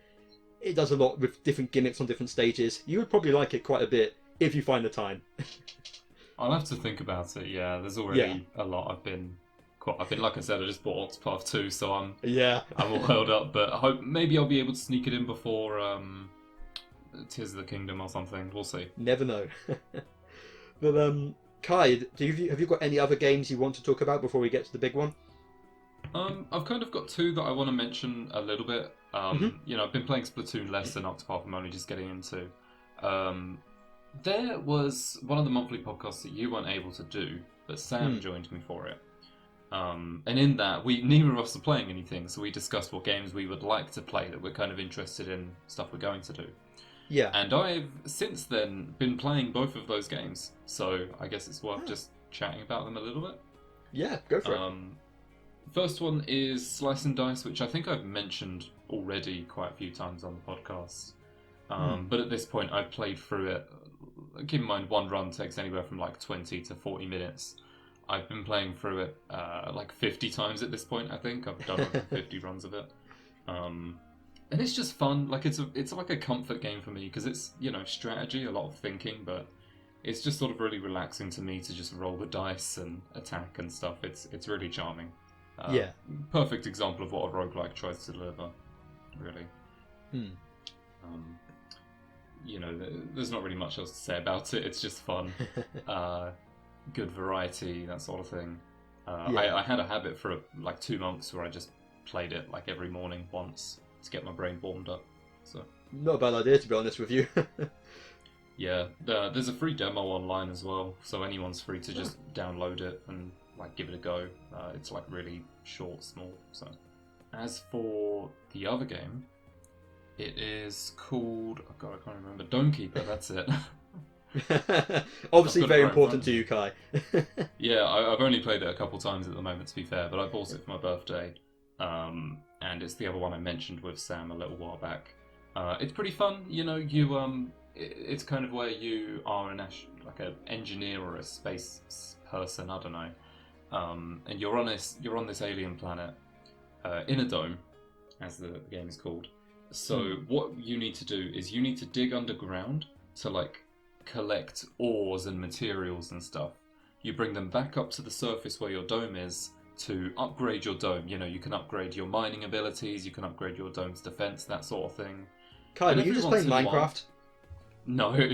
it does a lot with different gimmicks on different stages. You would probably like it quite a bit if you find the time. I'll have to think about it. Yeah, there's already a lot. I've been, like I said, I just bought Octopath 2, so I'm all held up. But I hope maybe I'll be able to sneak it in before Tears of the Kingdom or something. We'll see. Never know. But Kai, have you got any other games you want to talk about before we get to the big one? I've kind of got two that I want to mention a little bit. I've been playing Splatoon less than Octopath. I'm only just getting into. There was one of the monthly podcasts that you weren't able to do, but Sam joined me for it. And in that, neither of us are playing anything, so we discussed what games we would like to play that we're kind of interested in, stuff we're going to do. Yeah. And I've since then been playing both of those games, so I guess it's worth just chatting about them a little bit. Yeah, go for it. First one is Slice and Dice, which I think I've mentioned already quite a few times on the podcast. But at this point, I've played through it. Keep in mind, one run takes anywhere from like 20 to 40 minutes. I've been playing through it like 50 times at this point, I think. I've done over 50 runs of it. And it's just fun. Like it's like a comfort game for me because it's strategy, a lot of thinking, but it's just sort of really relaxing to me to just roll the dice and attack and stuff. It's really charming. Yeah. Perfect example of what a roguelike tries to deliver, really. There's not really much else to say about it. It's just fun. Good variety, that sort of thing. I had a habit for like 2 months where I just played it like every morning once to get my brain warmed up. So not a bad idea, to be honest with you. yeah, there's a free demo online as well, so anyone's free to just download it and like give it a go. It's like really short, small. So as for the other game, it is called I can't remember. Domekeeper. That's it. Obviously very important to you, Kai. Yeah, I've only played it a couple times at the moment, to be fair, but I bought it for my birthday. And it's the other one I mentioned with Sam a little while back. It's pretty fun, it's kind of where you are like an engineer or a space person, I don't know. And you're on this alien planet in a dome, as the game is called. So what you need to do is you need to dig underground to like collect ores and materials and stuff. You bring them back up to the surface where your dome is to upgrade your dome. You can upgrade your mining abilities, you can upgrade your dome's defense, that sort of thing. Kai, are you just playing Minecraft? No. I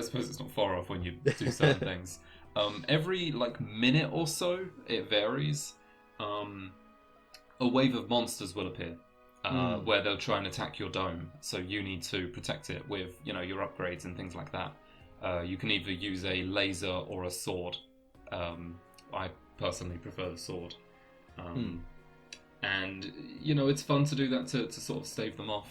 suppose it's not far off when you do certain things. Every like minute or so, it varies. A wave of monsters will appear. Where they'll try and attack your dome, so you need to protect it with your upgrades and things like that. You can either use a laser or a sword. I personally prefer the sword, and it's fun to do that to sort of stave them off.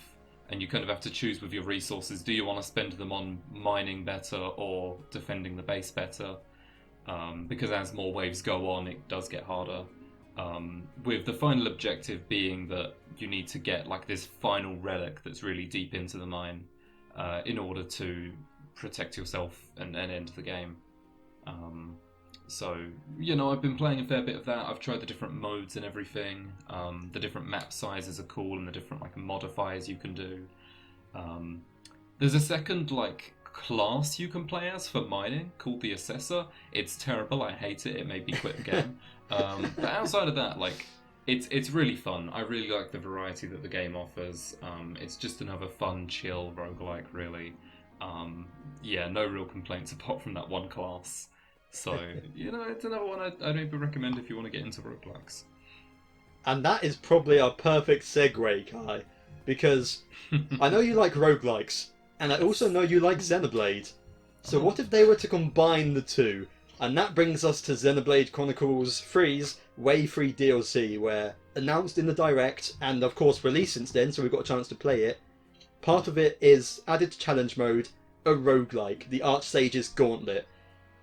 And you kind of have to choose with your resources. Do you want to spend them on mining better or defending the base better? Because as more waves go on, it does get harder. With the final objective being that you need to get like this final relic that's really deep into the mine in order to protect yourself and end the game. So I've been playing a fair bit of that. I've tried the different modes and everything. The different map sizes are cool, and the different like modifiers you can do. There's a second like class you can play as for mining called the Assessor. It's terrible. I hate it. It made me quit the game. But outside of that, like it's really fun. I really like the variety that the game offers. It's just another fun, chill roguelike, really. No real complaints apart from that one class. So it's another one I'd maybe recommend if you want to get into roguelikes. And that is probably our perfect segue, Kai, because I know you like roguelikes, and I also know you like Xenoblade. So what if they were to combine the two? And that brings us to Xenoblade Chronicles 3's Wave 3 DLC, where, announced in the Direct, and of course released since then, so we've got a chance to play it, part of it is added to challenge mode, a roguelike, the Archsage's Gauntlet.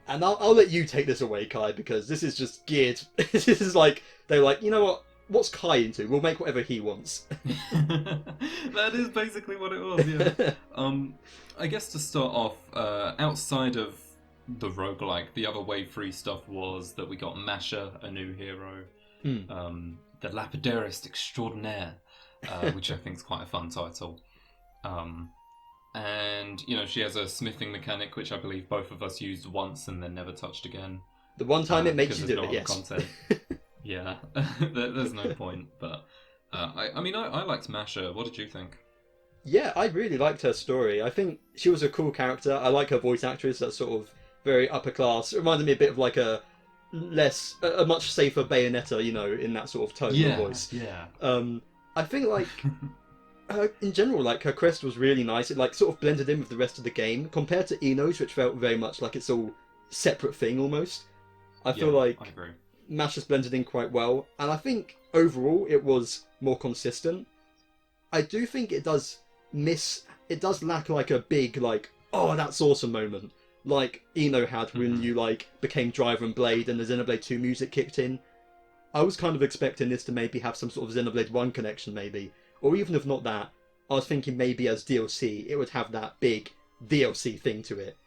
And I'll let you take this away, Kai, because this is just geared... this is like, they're like, you know what? What's Kai into? We'll make whatever he wants. That is basically what it was, yeah. I guess to start off, outside of the roguelike, the other Wave 3 stuff was that we got Masha, a new hero, the Lapidarist Extraordinaire, which I think is quite a fun title. And, she has a smithing mechanic, which I believe both of us used once and then never touched again. The one time it makes you do it, yes. Content. Yeah, there's no point. But, I liked Masha. What did you think? Yeah, I really liked her story. I think she was a cool character. I like her voice actress, that's sort of very upper class. It reminded me a bit of like a much safer Bayonetta, in that sort of tone of voice. Yeah. I think like in general, like her quest was really nice. It like sort of blended in with the rest of the game compared to Ino's, which felt very much like it's all separate thing almost. I feel like I agree. Masha's blended in quite well, and I think overall it was more consistent. I do think it does lack like a big like, oh that's awesome moment like Ino had when you like became Driver and Blade and the Xenoblade 2 music kicked in. I was kind of expecting this to maybe have some sort of Xenoblade 1 connection maybe, or even if not that, I was thinking maybe as DLC it would have that big DLC thing to it.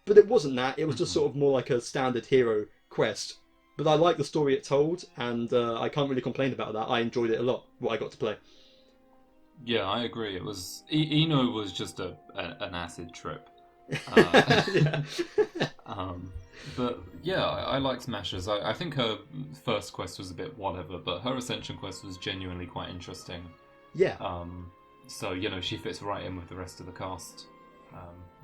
But it wasn't that, it was just sort of more like a standard hero quest. but I like the story it told, and I can't really complain about that. I enjoyed it a lot, what I got to play. Yeah, I agree. It was Eno was just an acid trip. Uh, but yeah, I liked Smashers. I think her first quest was a bit whatever, but her Ascension quest was genuinely quite interesting. Yeah. So, she fits right in with the rest of the cast.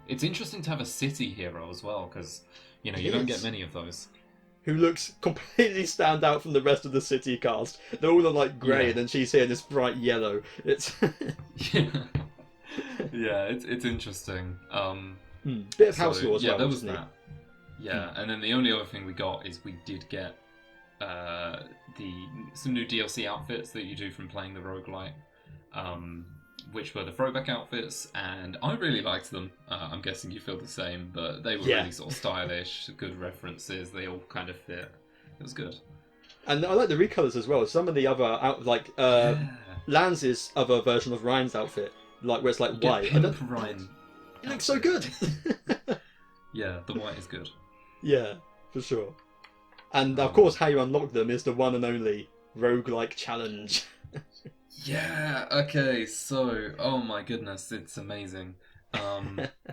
It's interesting to have a city hero as well, because, you don't get many of those. Who looks completely stand out from the rest of the city cast. They all look like grey, and then she's here in this bright yellow. It's yeah, it's interesting. Bit of house lore as well. Yeah, there was that. Yeah, and then the only other thing we got is we did get some new DLC outfits that you do from playing the roguelike, which were the throwback outfits, and I really liked them. I'm guessing you feel the same, but they were really sort of stylish, good references, they all kind of fit. It was good. And I like the recolors as well. Some of the other Lance's other version of Ryan's outfit, like where it's like white. Ryan. It looks so good. Yeah, the white is good. Yeah, for sure. And of course, how you unlock them is the one and only roguelike challenge. Yeah, okay, so, oh my goodness, it's amazing.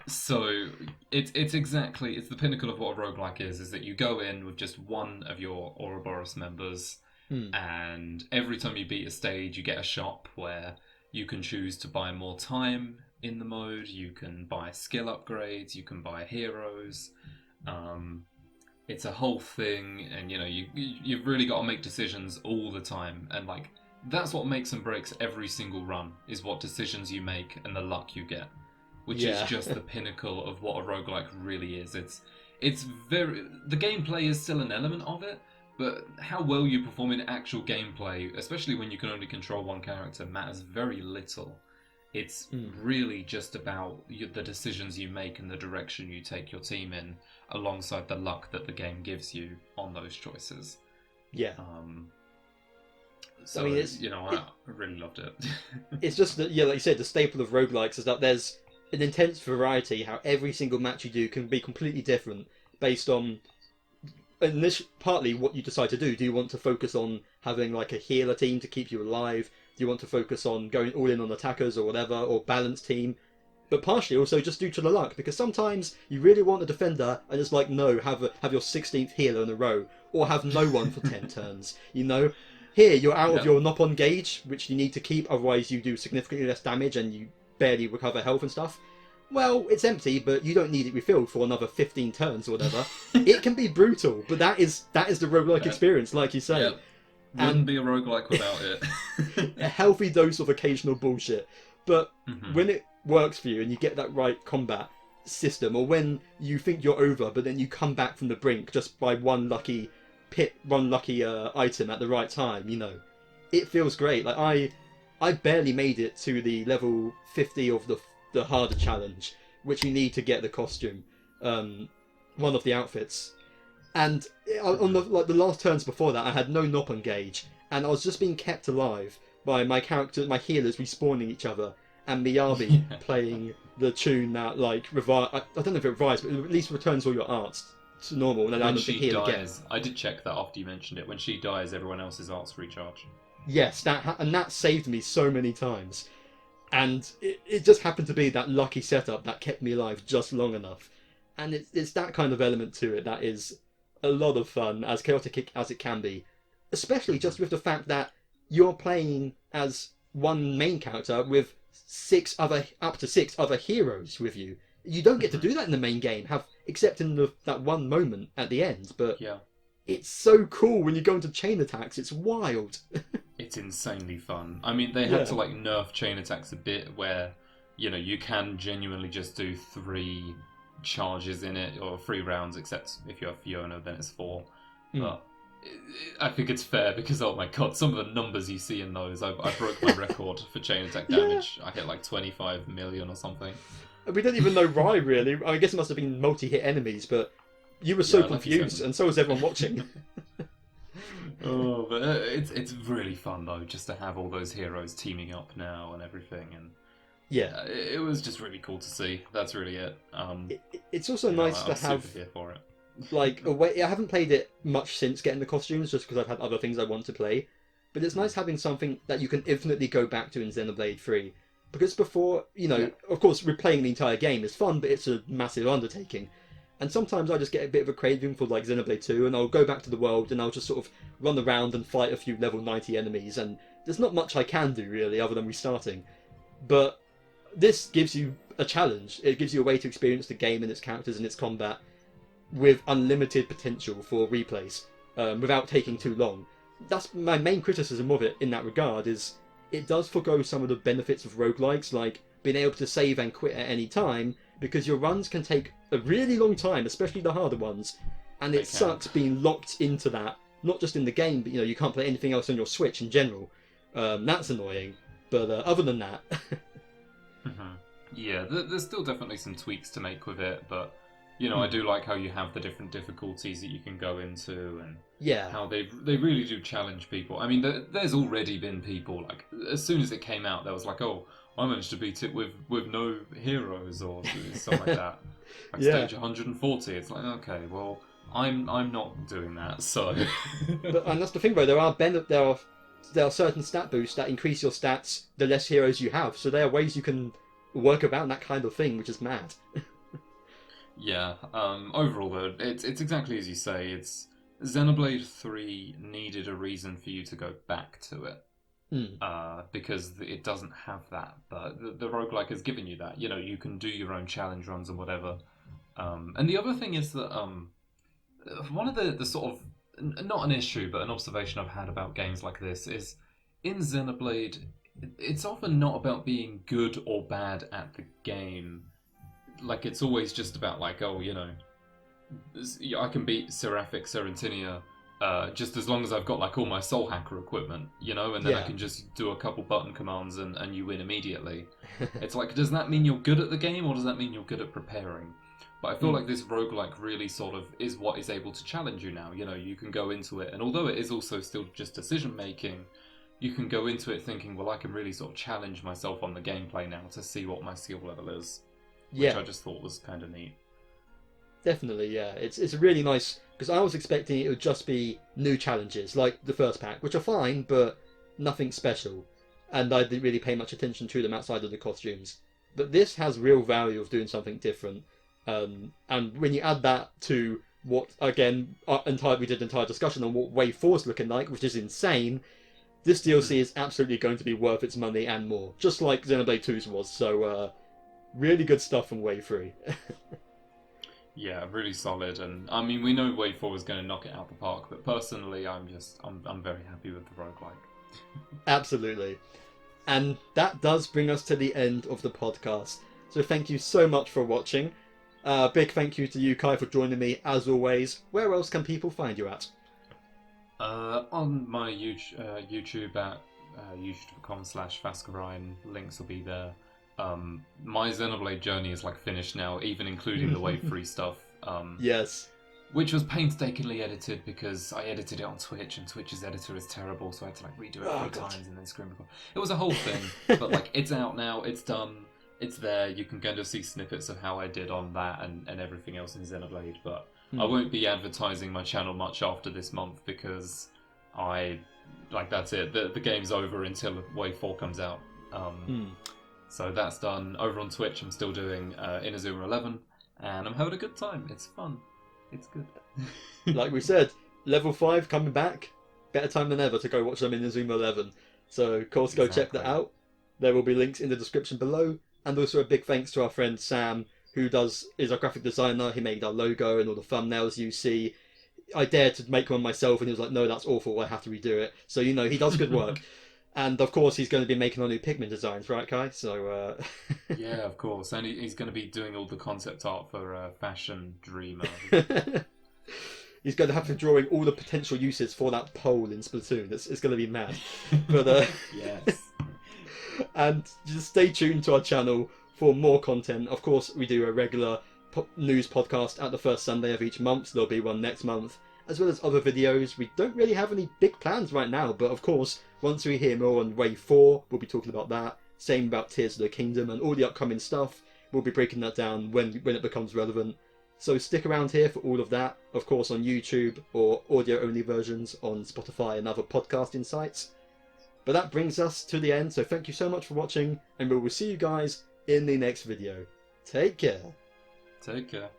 So, it's the pinnacle of what a roguelike is that you go in with just one of your Ouroboros members, and every time you beat a stage, you get a shop where you can choose to buy more time in the mode, you can buy skill upgrades, you can buy heroes. It's a whole thing, and you've really got to make decisions all the time, and that's what makes and breaks every single run, is what decisions you make and the luck you get, which is just the pinnacle of what a roguelike really is. The gameplay is still an element of it, but how well you perform in actual gameplay, especially when you can only control one character, matters very little. It's really just about the decisions you make and the direction you take your team in, alongside the luck that the game gives you on those choices. Yeah. So, I mean, I really loved it. It's just that, like you said, the staple of roguelikes is that there's an intense variety, how every single match you do can be completely different based on, and this partly what you decide to do. Do you want to focus on having like a healer team to keep you alive? Do you want to focus on going all in on attackers or whatever, or balanced team? But partially also just due to the luck, because sometimes you really want a defender and it's like, no, have your 16th healer in a row, or have no one for 10 turns, Here, you're out of your Nopon gauge, which you need to keep, otherwise you do significantly less damage and you barely recover health and stuff. Well, it's empty, but you don't need it refilled for another 15 turns or whatever. It can be brutal, but that is the roguelike experience, like you say. Yeah. Wouldn't be a roguelike without it. A healthy dose of occasional bullshit. But when it works for you and you get that right combat system, or when you think you're over, but then you come back from the brink just by one lucky item at the right time, it feels great. Like I barely made it to the level 50 of the harder challenge, which you need to get the costume, one of the outfits. And on the last turns before that, I had no Nopon gauge, and I was just being kept alive by my healers respawning each other, and Miyabi playing the tune that I don't know if it revives, but at least returns all your arts to normal and allow them to heal again. I did check that after you mentioned it. When she dies, everyone else's arts recharge. Yes, that saved me so many times, and it just happened to be that lucky setup that kept me alive just long enough, and it's that kind of element to it that is a lot of fun, as chaotic as it can be, especially just with the fact that you're playing as one main character with up to six other heroes with you. You don't get to do that in the main game, except in that one moment at the end. But it's so cool when you go into chain attacks. It's wild. It's insanely fun. I mean, they had to nerf chain attacks a bit, where you can genuinely just do 3 charges in it, or 3 rounds, except if you have Fiona, then it's 4. But I think it's fair, because oh my god, some of the numbers you see in those, I broke my record for chain attack damage. I hit 25 million or something. We don't even know why, really. I guess it must have been multi-hit enemies, but you were so confused, and so was everyone watching. But it's really fun though, just to have all those heroes teaming up now and everything, and it was just really cool to see. That's really it. It's also nice to I was have. super here for it. like I haven't played it much since getting the costumes, just because I've had other things I want to play. But it's nice having something that you can infinitely go back to in Xenoblade 3. Because before, of course, replaying the entire game is fun, but it's a massive undertaking. And sometimes I just get a bit of a craving for like Xenoblade 2, and I'll go back to the world and I'll just sort of run around and fight a few level 90 enemies, and there's not much I can do really other than restarting. But this gives you a challenge. It gives you a way to experience the game and its characters and its combat with unlimited potential for replays, without taking too long. That's my main criticism of it in that regard, is it does forgo some of the benefits of roguelikes, like being able to save and quit at any time, because your runs can take a really long time, especially the harder ones, and it sucks being locked into that, not just in the game, but you can't play anything else on your Switch in general. That's annoying, but other than that... Yeah, there's still definitely some tweaks to make with it, but I do like how you have the different difficulties that you can go into, and how they really do challenge people. I mean, there's already been people, like, as soon as it came out, there was like, oh, I managed to beat it with no heroes or something like that. Like stage 140. It's like, okay, well, I'm not doing that, so. And that's the thing, though. There are certain stat boosts that increase your stats the less heroes you have. So there are ways you can work around that kind of thing, which is mad. Yeah. Overall, though, it's exactly as you say. It's Xenoblade 3 needed a reason for you to go back to it. Because it doesn't have that, but the roguelike has given you that. You can do your own challenge runs and whatever. And the other thing is that one of the sort of, not an issue, but an observation I've had about games like this is, in Xenoblade, it's often not about being good or bad at the game. Like, it's always just about, like, oh, I can beat Seraphic Serentinia just as long as I've got like all my soul hacker equipment, and then I can just do a couple button commands and you win immediately. It's like, does that mean you're good at the game, or does that mean you're good at preparing? But I feel like this roguelike really sort of is what is able to challenge you now. You can go into it, and although it is also still just decision making, you can go into it thinking, well, I can really sort of challenge myself on the gameplay now to see what my skill level is. Which I just thought was kind of neat. Definitely, yeah. It's really nice, because I was expecting it would just be new challenges, like the first pack, which are fine, but nothing special. And I didn't really pay much attention to them outside of the costumes. But this has real value of doing something different. And when you add that to what, again, we did an entire discussion on what Wave 4 is looking like, which is insane, this DLC is absolutely going to be worth its money and more. Just like Xenoblade 2's was, so really good stuff from Wave 3. Yeah, really solid, and I mean, we know Wave 4 is going to knock it out the park, but personally, I'm very happy with the roguelike. Absolutely. And that does bring us to the end of the podcast. So thank you so much for watching. Big thank you to you, Kai, for joining me, as always. Where else can people find you at? On my YouTube at youtube.com/Fascarine, links will be there. My Xenoblade journey is like finished now, even including the Wave 3 stuff. Yes. Which was painstakingly edited because I edited it on Twitch and Twitch's editor is terrible, so I had to like redo it 3 times and then screen record. It was a whole thing, but like it's out now, it's done, it's there. You can kind of see snippets of how I did on that and everything else in Xenoblade, but I won't be advertising my channel much after this month because that's it. The game's over until Wave 4 comes out. So that's done. Over on Twitch, I'm still doing Inazuma 11, and I'm having a good time. It's fun. It's good. Like we said, level 5 coming back. Better time than ever to go watch them in Inazuma 11. So, of course, go check that out. There will be links in the description below. And also a big thanks to our friend Sam, who is our graphic designer. He made our logo and all the thumbnails you see. I dared to make one myself, and he was like, no, that's awful. I have to redo it. So, he does good work. And, of course, he's going to be making our new Pikmin designs, right, Kai? So, yeah, of course. And he's going to be doing all the concept art for Fashion Dreamer. He's going to have to drawing all the potential uses for that pole in Splatoon. It's going to be mad. But yes. And just stay tuned to our channel for more content. Of course, we do a regular news podcast at the first Sunday of each month. So there'll be one next month, as well as other videos. We don't really have any big plans right now, but of course, once we hear more on Wave 4, we'll be talking about that. Same about Tears of the Kingdom and all the upcoming stuff. We'll be breaking that down when it becomes relevant. So stick around here for all of that, of course on YouTube or audio-only versions on Spotify and other podcasting sites. But that brings us to the end, so thank you so much for watching, and we will see you guys in the next video. Take care. Take care.